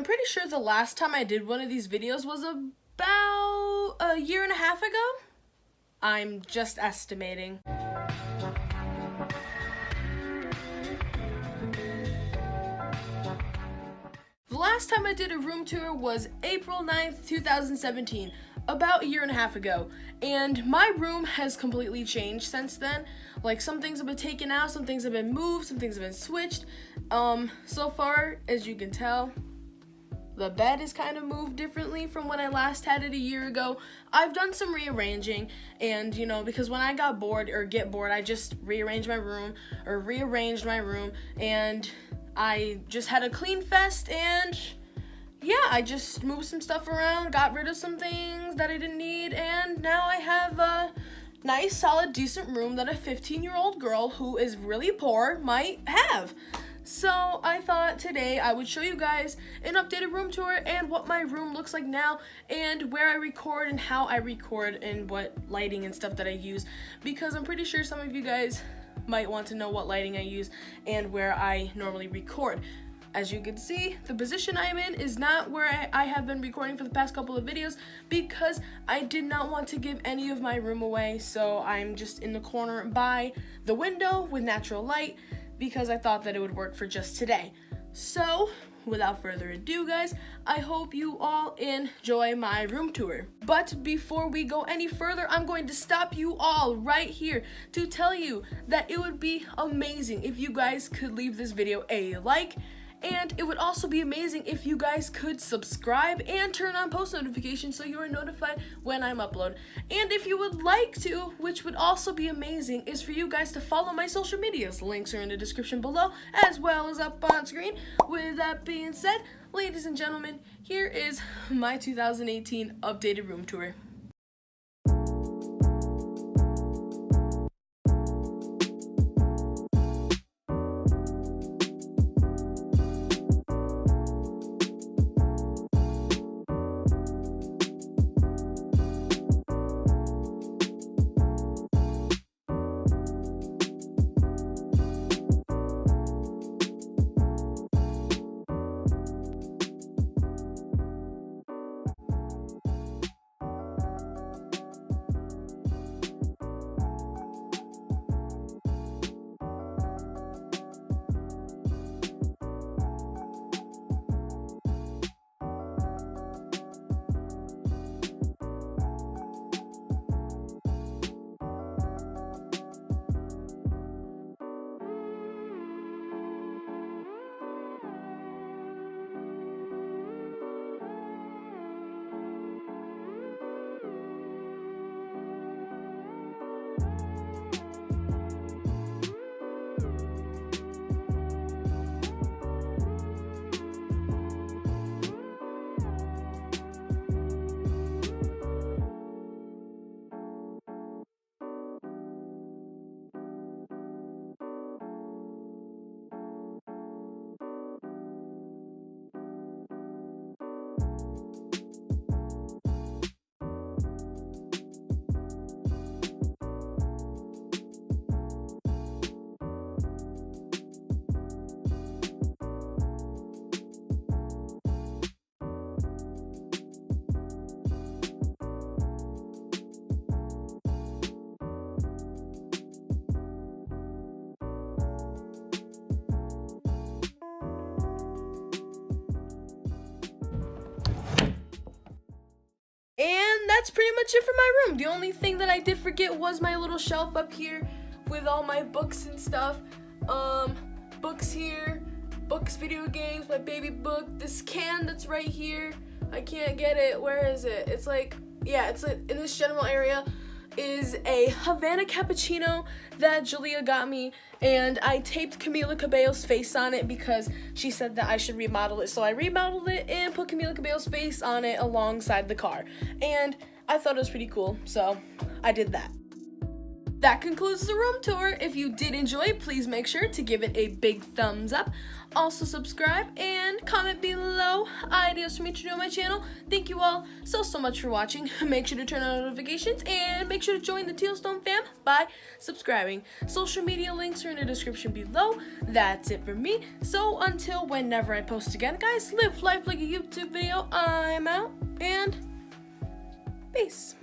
pretty sure the last time I did one of these videos was about a year and a half ago. I'm just estimating. The last time I did a room tour was April 9th, 2017, about a year and a half ago, and my room has completely changed since then. Like, some things have been taken out, some things have been moved, some things have been switched. So far, as you can tell, the bed is kind of moved differently from when I last had it a year ago. I've done some rearranging, and because when I got bored or get bored, I just rearranged my room, and I just had a clean fest, and yeah, I just moved some stuff around, got rid of some things that I didn't need, and now I have a nice, solid, decent room that a 15-year-old girl who is really poor might have. So I thought today I would show you guys an updated room tour and what my room looks like now, and where I record and how I record and what lighting and stuff that I use, because I'm pretty sure some of you guys might want to know what lighting I use and where I normally record. As you can see, the position I'm in is not where I have been recording for the past couple of videos, because I did not want to give any of my room away, so I'm just in the corner by the window with natural light, because I thought that it would work for just today. So, without further ado, guys, I hope you all enjoy my room tour. But before we go any further, I'm going to stop you all right here to tell you that it would be amazing if you guys could leave this video a like, and it would also be amazing if you guys could subscribe and turn on post notifications so you are notified when I'm upload. And if you would like to, which would also be amazing, is for you guys to follow my social medias. Links are in the description below, as well as up on screen. With that being said, ladies and gentlemen, here is my 2018 updated room tour. And that's pretty much it for my room. The only thing that I did forget was my little shelf up here with all my books and stuff. Books here, books, video games, my baby book, this can that's right here. I can't get it. Where is it? It's like, yeah, it's like in this general area is a Havana cappuccino that Julia got me, and I taped Camila Cabello's face on it because she said that I should remodel it. So I remodeled it and put Camila Cabello's face on it alongside the car, and I thought it was pretty cool, so I did that. that concludes the room tour. If you did enjoy, please make sure to give it a big thumbs up. Also subscribe and comment below ideas for me to do on my channel. Thank you all so much for watching. Make sure to turn on notifications and make sure to join the Tealstone fam by subscribing. Social media links are in the description below. That's it for me. So until whenever I post again, guys, live life like a YouTube video. I'm out and peace.